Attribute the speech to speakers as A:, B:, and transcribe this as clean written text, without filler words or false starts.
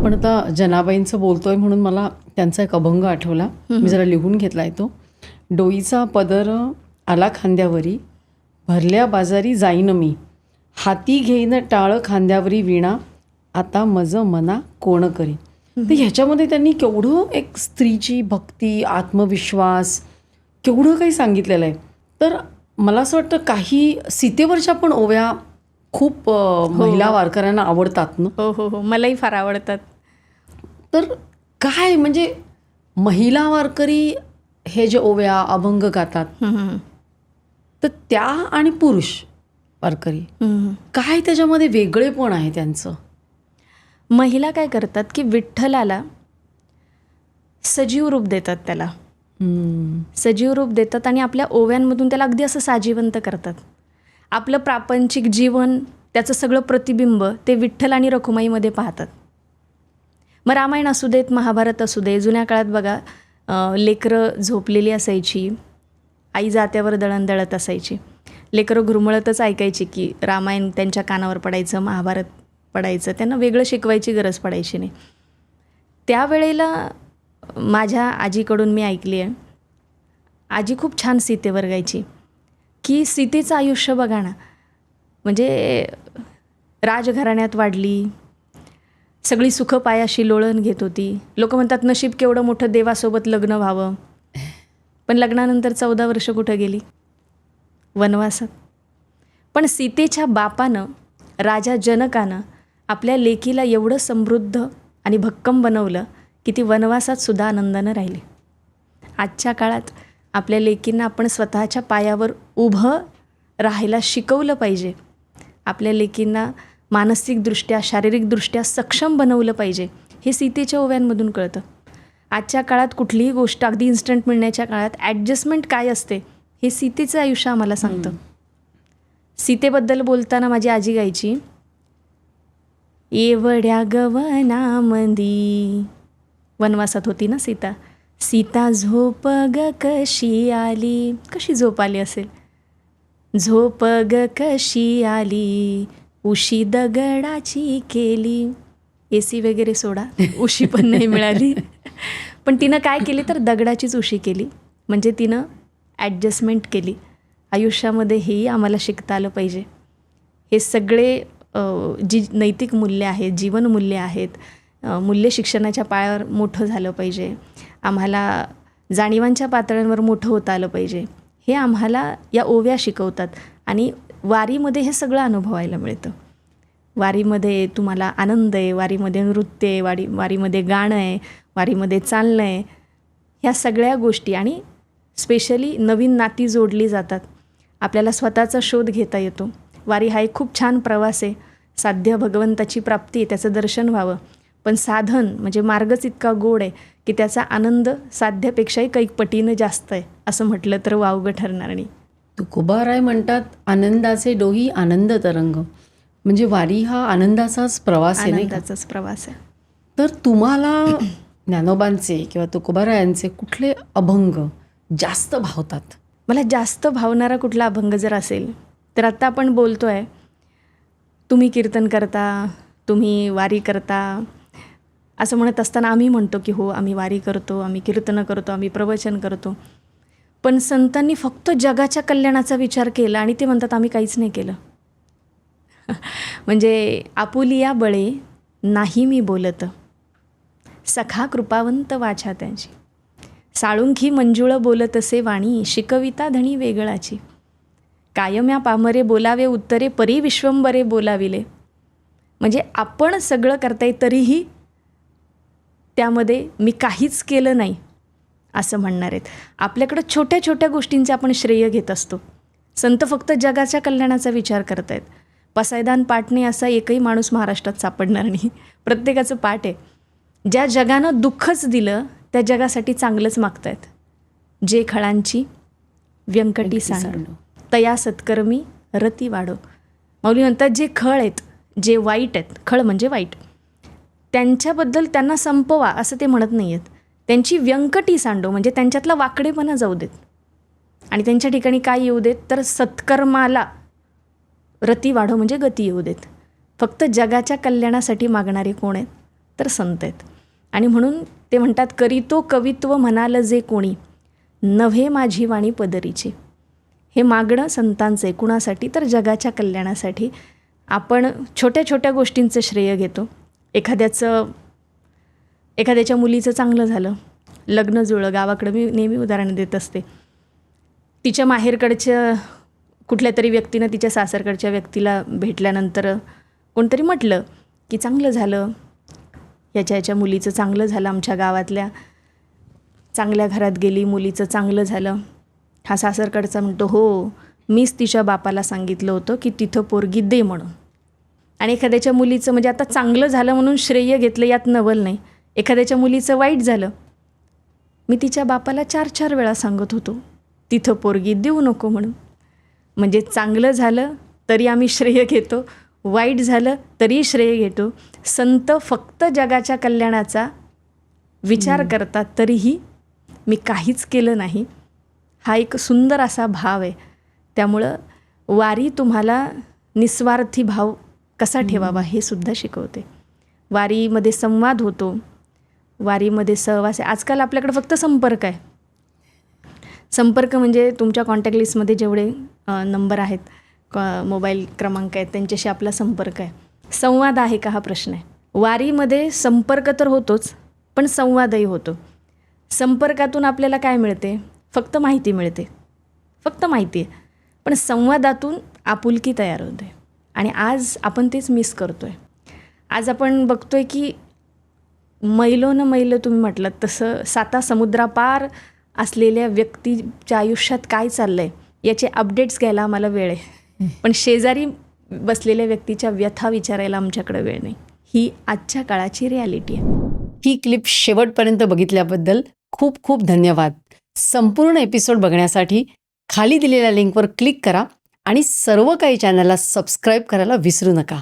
A: पण आता जनाबाईंचं बोलतोय म्हणून मला त्यांचा एक अभंग आठवला. मी जरा लिहून घेतला आहे तो. डोईचा पदर आला खांद्यावरी, भरल्या बाजारी जाईन मी, हाती घेईन टाळ खांद्यावरी विणा, आता मज मना कोण करी. तर ह्याच्यामध्ये त्यांनी केवढं एक स्त्रीची भक्ती, आत्मविश्वास, केवढं काही सांगितलेलं आहे. तर मला असं वाटतं काही सीतेवरच्या पण ओव्या खूप महिला वारकऱ्यांना आवडतात ना.
B: हो हो हो, मलाही फार आवडतात.
A: तर काय म्हणजे महिला वारकरी हे जे ओव्या अभंग गातात, तर त्या आणि पुरुष वारकरी काय त्याच्यामध्ये वेगळेपण आहे त्यांचं.
B: महिला काय करतात की विठ्ठलाला सजीव रूप देतात, त्याला सजीव रूप देतात आणि आपल्या ओव्यांमधून त्याला अगदी असं साजिवंत करतात. आपलं प्रापंचिक जीवन, त्याचं सगळं प्रतिबिंब ते विठ्ठल आणि रखुमाईमध्ये पाहतात. मग रामायण असू देत, महाभारत असू दे, जुन्या काळात बघा लेकरं झोपलेली असायची, आई जात्यावर दळण दळत असायची, लेकरं घुरमळतच ऐकायची की रामायण त्यांच्या कानावर पडायचं, महाभारत पडायचं, त्यांना वेगळं शिकवायची गरज पडायची नाही. त्यावेळेला माझ्या आजीकडून मी ऐकली आहे, आजी खूप छान सीतेवर गायची की सीतेचं आयुष्य बघा ना, म्हणजे राजघराण्यात वाढली, सगळी सुखं पायाशी लोळण घेत होती. लोक म्हणतात नशीब केवढं मोठं, देवासोबत लग्न व्हावं. पण लग्नानंतर 14 वर्ष कुठं गेली? वनवासात. पण सीतेच्या बापानं, राजा जनकानं आपल्या लेकीला एवढं समृद्ध आणि भक्कम बनवलं की ती वनवासात सुद्धा आनंदानं राहिली. आजच्या काळात आपल्या लेकींना आपण स्वतःच्या पायावर उभं राहायला शिकवलं पाहिजे. आपल्या लेकींना मानसिकदृष्ट्या, शारीरिकदृष्ट्या सक्षम बनवलं पाहिजे. हे सीतेच्या ओव्यांमधून कळतं. आजच्या काळात कुठलीही गोष्ट अगदी इन्स्टंट मिळण्याच्या काळात ॲडजस्टमेंट काय असते हे सीतेचं आयुष्य आम्हाला सांगतं. सीतेबद्दल बोलताना माझी आजी गायची, एवढ्या गवनामंदी, वनवासात होती ना सीता, सीता झोप ग कशी आली. कशी झोप आली असेल? झोप ग कशी आली, उशी दगडाची केली. AC वगैरे सोडा, उशी पण नाही मिळाली. पण तिनं काय केली तर दगडाचीच उशी केली. म्हणजे तिनं ॲडजस्टमेंट केली. आयुष्यामध्ये हेही आम्हाला शिकता आलं पाहिजे. हे सगळे जी नैतिक मूल्य आहेत, जीवनमूल्य आहेत, मूल्य शिक्षणाच्या पायावर मोठं झालं पाहिजे. आम्हाला जाणीवांच्या पातळ्यांवर मोठं होता आलं पाहिजे. हे आम्हाला या ओव्या शिकवतात. आणि वारीमध्ये हे सगळं अनुभवायला मिळतं. वारीमध्ये तुम्हाला आनंद आहे, वारीमध्ये नृत्य आहे, वारीमध्ये गाणं आहे, वारीमध्ये चालणं आहे. ह्या सगळ्या गोष्टी आणि स्पेशली नवीन नाती जोडली जातात. आपल्याला स्वतःचा शोध घेता येतो. वारी हा एक खूप छान प्रवास आहे. साध्य भगवंताची प्राप्ती आहे, त्याचं दर्शन व्हावं. पण साधन म्हणजे मार्गच इतका गोड आहे की त्याचा आनंद साध्यापेक्षाही कैक पटीनं जास्त आहे असं म्हटलं तर वावगं ठरणार नाही.
A: तुकोबाराय म्हणतात, आनंदाचे डोही आनंद तरंग. म्हणजे वारी हा आनंदाचाच प्रवास आहे,
B: आनंदाचाच प्रवास आहे.
A: तर तुम्हाला ज्ञानोबांचे किंवा तुकोबारायांचे कुठले अभंग जास्त भावतात?
B: मला जास्त भावणारा कुठला अभंग जर असेल तर आत्ता आपण बोलतो आहे, तुम्ही कीर्तन करता, तुम्ही वारी करता असं म्हणत असताना आम्ही म्हणतो की हो आम्ही वारी करतो, आम्ही कीर्तनं करतो, आम्ही प्रवचन करतो. पण संतांनी फक्त जगाच्या कल्याणाचा विचार केला आणि ते म्हणतात आम्ही काहीच नाही केलं. म्हणजे आपुलिया बळे नाही मी बोलत, सखा कृपावंत वाचा त्यांची, साळुंखी मंजुळ बोलत असे वाणी, शिकविता धणी वेगळाची, कायम्या पामरे बोलावे उत्तरे, परी विश्वंबरे बोलाविले. म्हणजे आपण सगळं करताय तरीही त्यामध्ये मी काहीच केलं नाही असं म्हणणार आहेत. आपल्याकडं छोट्या छोट्या गोष्टींचे आपण श्रेय घेत असतो. संत फक्त जगाच्या कल्याणाचा विचार करत आहेत. पसायदान पाठ नाही असा एकही माणूस महाराष्ट्रात सापडणार नाही. प्रत्येकाचं पाठ आहे. ज्या जगानं दुःखच दिलं त्या जगासाठी चांगलंच मागतायत. जे खळांची व्यंकटी सांड, तया सत्कर्मी रती वाढो. माऊली म्हणतात जे खळ आहेत, जे वाईट आहेत, खळ म्हणजे वाईट, त्यांच्याबद्दल त्यांना संपवा असं ते म्हणत नाही आहेत. त्यांची व्यंकटी सांडो म्हणजे त्यांच्यातला वाकडेपणा जाऊ देत आणि त्यांच्या ठिकाणी काय येऊ देत तर सत्कर्माला रती वाढो म्हणजे गती येऊ देत. फक्त जगाच्या कल्याणासाठी मागणारे कोण आहेत तर संत आहेत. आणि म्हणून ते म्हणतात, करीतो कवित्व म्हणाल जे कोणी, नव्हे माझी वाणी पदरीची. हे मागणं संतांचं आहे. कुणासाठी? तर जगाच्या कल्याणासाठी. आपण छोट्या छोट्या गोष्टींचं श्रेय घेतो. एखाद्याच्या मुलीचं चांगलं झालं, लग्न जुळलं. गावाकडं मी नेहमी उदाहरण देत असते. तिच्या माहेरकडच्या कुठल्या तरी व्यक्तीनं तिच्या सासरकडच्या व्यक्तीला भेटल्यानंतर कोणतरी म्हटलं की चांगलं झालं, याच्या मुलीचं चांगलं झालं, आमच्या गावातल्या चांगल्या घरात गेली, मुलीचं चांगलं झालं. हा सासरकडचा म्हणतो, हो मीच तिच्या बापाला सांगितलं होतं की तिथं पोरगी दे म्हणून. आणि एखाद्याच्या मुलीचं म्हणजे आता चांगलं झालं म्हणून श्रेय घेतलं, यात नवल नाही. एखाद्याच्या मुलीचं वाईट झालं, मी तिच्या बापाला 4-4 वेळा सांगत होतो तिथं पोरगी देऊ नको म्हणून. म्हणजे चांगलं झालं तरी आम्ही श्रेय घेतो, वाईट झालं तरी श्रेय घेतो. संत फक्त जगाच्या कल्याणाचा विचार करतात, तरीही मी काहीच केलं नाही. हा एक सुंदर असा भाव आहे. त्यामुळं वारी तुम्हाला निस्वार्थी भाव कसा ठेवावा हे सुद्धा शिकवते. वारीमध्ये संवाद होतो, वारीमध्ये सहवास आहे. आजकाल आपल्याकडे फक्त संपर्क आहे. संपर्क म्हणजे तुमच्या कॉन्टॅक्ट लिस्टमध्ये जेवढे नंबर आहेत, मोबाईल क्रमांक आहेत, त्यांच्याशी आपला संपर्क आहे. संवाद आहे का हा प्रश्न आहे. वारीमध्ये संपर्क तर होतोच, पण संवादही होतो. संपर्कातून आपल्याला काय मिळते? फक्त माहिती मिळते, फक्त माहिती आहे. पण संवादातून आपुलकी तयार होते. आणि आज आपण तेच मिस करतो आहे. आज आपण बघतो आहे की मैलोनं मैल तुम्ही म्हटलं तसं 7 समुद्रापार असलेल्या व्यक्तीच्या आयुष्यात काय चाललं आहे याचे अपडेट्स घ्यायला आम्हाला वेळ आहे, पण शेजारी बसलेल्या व्यक्तीच्या व्यथा विचारायला आमच्याकडे वेळ नाही. ही आजच्या काळाची रिॲलिटी आहे.
A: ही क्लिप शेवटपर्यंत बघितल्याबद्दल खूप खूप धन्यवाद. संपूर्ण एपिसोड बघण्यासाठी खाली दिलेल्या लिंकवर क्लिक करा आणि सर्व काही चॅनलला सबस्क्राईब करायला विसरू नका.